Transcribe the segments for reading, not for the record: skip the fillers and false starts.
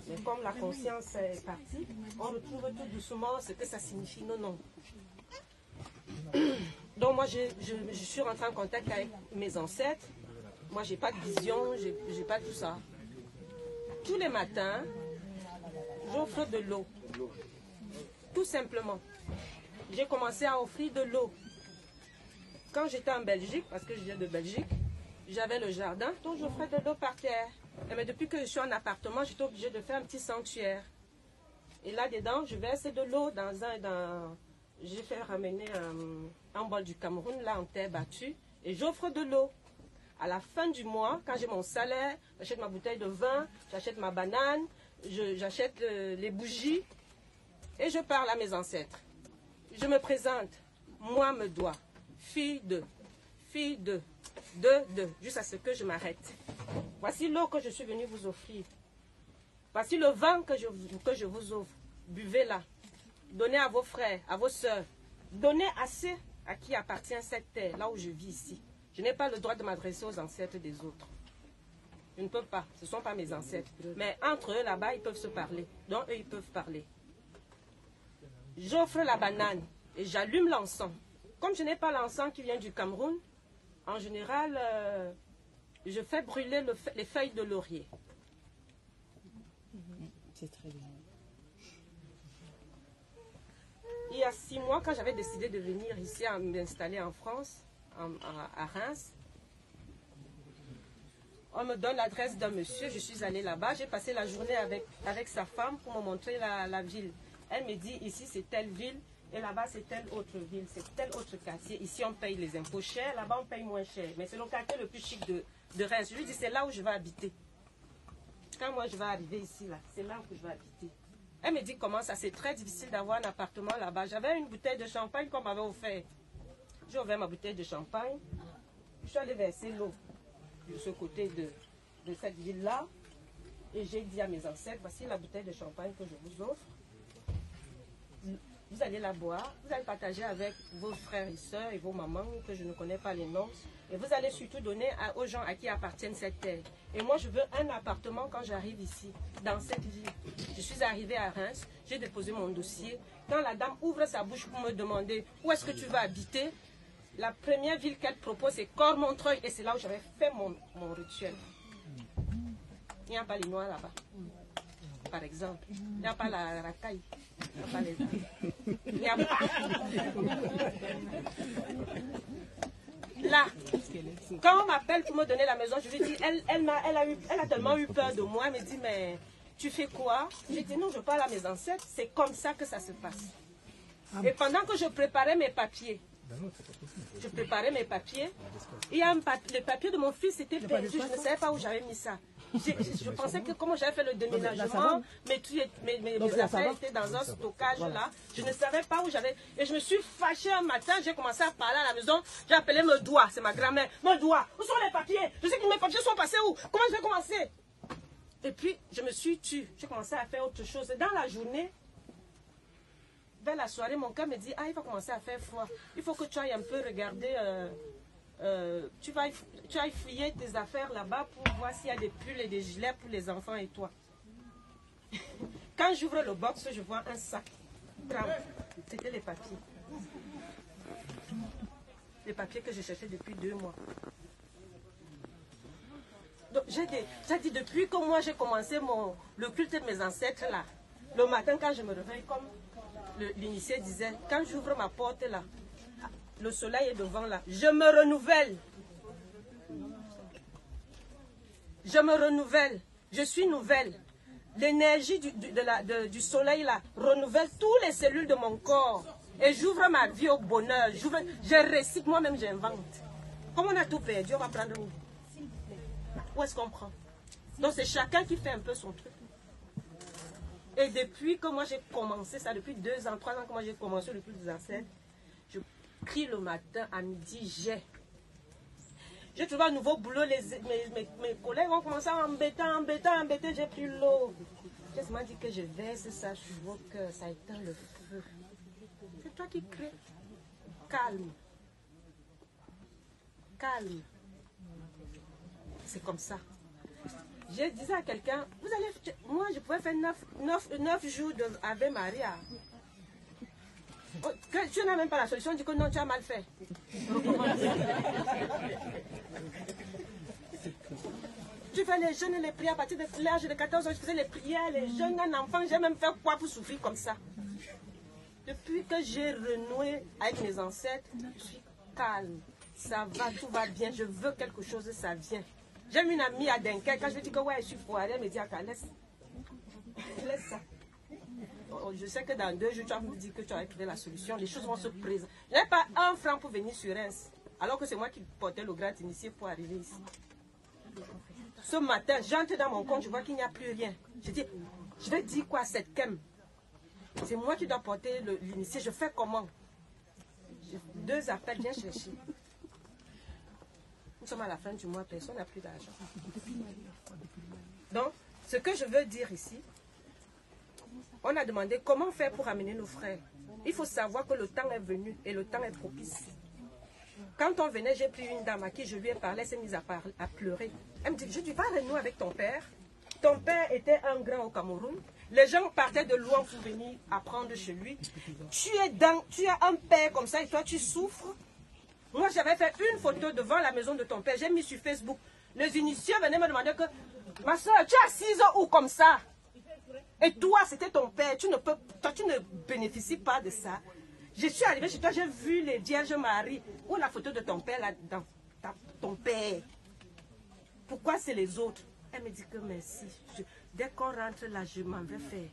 Mais comme la conscience est partie, on retrouve tout doucement ce que ça signifie. Non, non. Donc moi, je suis rentrée en contact avec mes ancêtres. Moi, j'ai pas de vision, j'ai pas tout ça. Tous les matins, j'offre de l'eau. Tout simplement. J'ai commencé à offrir de l'eau. Quand j'étais en Belgique, parce que je viens de Belgique, j'avais le jardin, donc j'offrais de l'eau par terre. Mais depuis que je suis en appartement, j'étais obligée de faire un petit sanctuaire. Et là-dedans, je verse de l'eau j'ai fait ramener un bol du Cameroun, là, en terre battue, et j'offre de l'eau. À la fin du mois, quand j'ai mon salaire, j'achète ma bouteille de vin, j'achète ma banane, j'achète les bougies, et je parle à mes ancêtres. Je me présente, moi me dois, fille de, jusqu'à ce que je m'arrête. Voici l'eau que je suis venue vous offrir. Voici le vin que je vous offre. Buvez-la. Donnez à vos frères, à vos sœurs. Donnez à ceux à qui appartient cette terre, là où je vis ici. Je n'ai pas le droit de m'adresser aux ancêtres des autres. Je ne peux pas. Ce ne sont pas mes ancêtres. Mais entre eux, là-bas, ils peuvent se parler. Donc, eux, ils peuvent parler. J'offre la banane et j'allume l'encens. Comme je n'ai pas l'encens qui vient du Cameroun, en général, je fais brûler les feuilles de laurier. C'est très bien. Il y a 6 mois, quand j'avais décidé de venir ici, à m'installer en France, à Reims, on me donne l'adresse d'un monsieur, je suis allée là-bas, j'ai passé la journée avec sa femme pour me montrer la ville. Elle me dit, ici c'est telle ville, et là-bas c'est telle autre ville, c'est tel autre quartier. Ici on paye les impôts chers, là-bas on paye moins cher. Mais c'est le quartier le plus chic de Reims. Je lui dis, c'est là où je vais habiter. Quand moi je vais arriver ici, là, c'est là où je vais habiter. Elle me dit, comment ça, c'est très difficile d'avoir un appartement là-bas. J'avais une bouteille de champagne qu'on m'avait offert. J'ai ouvert ma bouteille de champagne. Je suis allée verser l'eau de ce côté de cette ville-là. Et j'ai dit à mes ancêtres, voici la bouteille de champagne que je vous offre. Vous allez la boire, vous allez partager avec vos frères et sœurs et vos mamans, que je ne connais pas les noms. Et vous allez surtout donner aux gens à qui appartiennent cette terre. Et moi, je veux un appartement quand j'arrive ici, dans cette ville. Je suis arrivée à Reims, j'ai déposé mon dossier. Quand la dame ouvre sa bouche pour me demander où est-ce que tu vas habiter, la première ville qu'elle propose, c'est Cormontreuil. Et c'est là où j'avais fait mon rituel. Il n'y a pas les noirs là-bas, par exemple. Il n'y a pas la racaille. Il n'y a pas les arbres. Il n'y a pas... Là, quand on m'appelle pour me donner la maison, je lui dis, elle a tellement eu peur de moi. Elle me dit, mais tu fais quoi? J'ai dit, non, je parle à mes ancêtres. C'est comme ça que ça se passe. Et pendant que je préparais mes papiers, il y a le papier de mon fils était perdu. Je ne savais pas où j'avais mis ça. Je pensais que comment j'avais fait le déménagement, mes affaires étaient dans un stockage là. Je ne savais pas où j'avais. Et je me suis fâchée un matin, j'ai commencé à parler à la maison. J'ai appelé me doigt, c'est ma grand-mère. Me doigt, où sont les papiers? Je sais que mes papiers sont passés où? Comment je vais commencer? Et puis je me suis tue. J'ai commencé à faire autre chose. Et dans la journée, vers la soirée, mon cœur me dit, ah, il va commencer à faire froid. Il faut que tu ailles un peu regarder, tu ailles fouiller tes affaires là-bas pour voir s'il y a des pulls et des gilets pour les enfants et toi. Quand j'ouvre le box, je vois un sac. C'était les papiers. Les papiers que je cherchais depuis 2 mois. Donc j'ai dit, depuis que moi j'ai commencé le culte de mes ancêtres là, le matin quand je me réveille, comme l'initié disait, quand j'ouvre ma porte là, le soleil est devant là, je me renouvelle. Je me renouvelle. Je suis nouvelle. L'énergie du soleil là renouvelle toutes les cellules de mon corps. Et j'ouvre ma vie au bonheur. Je récite, moi-même j'invente. Comme on a tout perdu, on va prendre où? Où est-ce qu'on prend? Donc c'est chacun qui fait un peu son truc. Et depuis que moi j'ai commencé ça, depuis 2 ans, 3 ans que moi j'ai commencé le culte des ancêtres, je crie le matin, à midi, j'ai trouvé un nouveau boulot, mes collègues ont commencé à embêter, j'ai pris l'eau. J'ai seulement dit que je verse ça sur vos cœurs, ça éteint le feu. C'est toi qui crées. Calme. Calme. C'est comme ça. Je disais à quelqu'un, moi je pouvais faire 9 jours de Ave Maria. Tu n'as même pas la solution, dis que non, tu as mal fait. Tu fais les jeûnes et les prières à partir de l'âge de 14 ans, je faisais les prières, les jeûnes, un enfant, j'ai même fait quoi pour souffrir comme ça? Depuis que j'ai renoué avec mes ancêtres, je suis calme. Ça va, tout va bien, je veux quelque chose, ça vient. J'ai une amie à Dunkerque, quand je lui dis que ouais, je suis foirée, elle me dit, laisse ça. Je sais que dans 2 jours, tu vas me dire que tu as trouvé la solution, les choses vont se présenter. Je n'ai pas 1 franc pour venir sur Reims, alors que c'est moi qui portais le grand initié pour arriver ici. Ce matin, j'entre dans mon compte, je vois qu'il n'y a plus rien. Je dis, je vais dire quoi à cette Kem? C'est moi qui dois porter l'initié, je fais comment? 2 appels, viens chercher. Nous sommes à la fin du mois, personne n'a plus d'argent. Donc, ce que je veux dire ici, on a demandé comment faire pour amener nos frères. Il faut savoir que le temps est venu et le temps est propice. Quand on venait, j'ai pris une dame à qui je lui ai parlé, elle s'est mise à pleurer. Elle me dit, je dis, va renouer avec ton père. Ton père était un grand au Cameroun. Les gens partaient de loin pour venir apprendre chez lui. Tu as un père comme ça et toi tu souffres. Moi j'avais fait une photo devant la maison de ton père. J'ai mis sur Facebook. Les initiés venaient me demander que, ma soeur, tu es assise où comme ça? Et toi c'était ton père. Tu ne bénéficies pas de ça. Je suis arrivée chez toi, j'ai vu les Vierges Marie. Où est la photo de ton père là, dans ton père? Pourquoi c'est les autres? Elle me dit que merci. Dès qu'on rentre là, je m'en vais faire.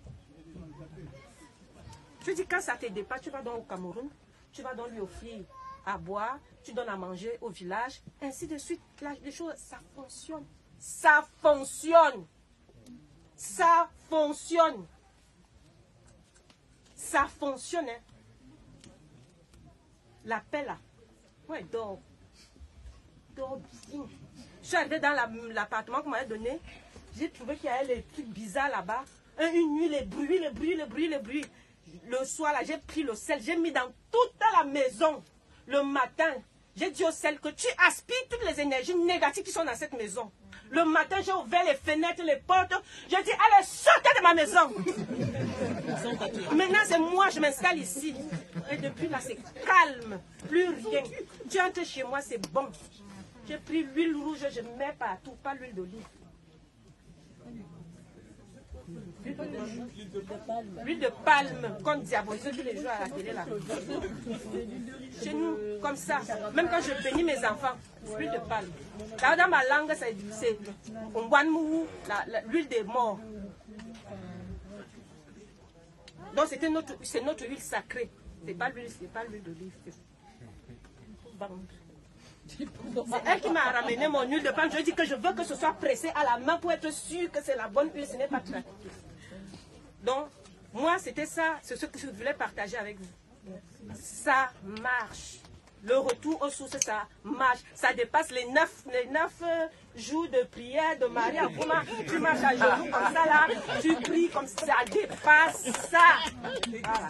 Je dis, quand ça te dépasse, tu vas donc au Cameroun, tu vas donc lui offrir à boire, tu donnes à manger au village, ainsi de suite. Là, les choses, ça fonctionne. Ça fonctionne. Ça fonctionne. Ça fonctionne. Hein. La paix là. Ouais, dors. Dors bien. Je suis arrivée dans l'appartement qu'on m'avait donné. J'ai trouvé qu'il y avait les trucs bizarres là-bas. Une nuit, les bruits. Le soir, là, j'ai pris le sel. J'ai mis dans toute la maison. Le matin, j'ai dit au sel que tu aspires toutes les énergies négatives qui sont dans cette maison. Le matin, j'ai ouvert les fenêtres, les portes. J'ai dit, allez, sortez de ma maison. Maintenant, c'est moi, je m'installe ici. Et depuis là, c'est calme. Plus rien. Tu entres chez moi, c'est bon. J'ai pris l'huile rouge, je mets partout, pas l'huile d'olive. L'huile de palme, comme diabolise tous les jours à la télé là. Chez nous, comme ça. Même quand je bénis mes enfants, l'huile de palme. Là, dans ma langue, c'est l'huile des morts. Donc c'est notre huile sacrée. C'est pas l'huile d'olive. C'est elle qui m'a ramené mon huile de palme. Je dis que je veux que ce soit pressé à la main pour être sûr que c'est la bonne huile. Ce n'est pas trafiqué. Donc, moi, c'était ça. C'est ce que je voulais partager avec vous. Ça marche. Le retour aux sources, ça marche. Ça dépasse les 9 jours de prière de Marie. Tu marches à genoux comme ça là. Tu pries comme ça. Ça dépasse ça. Voilà.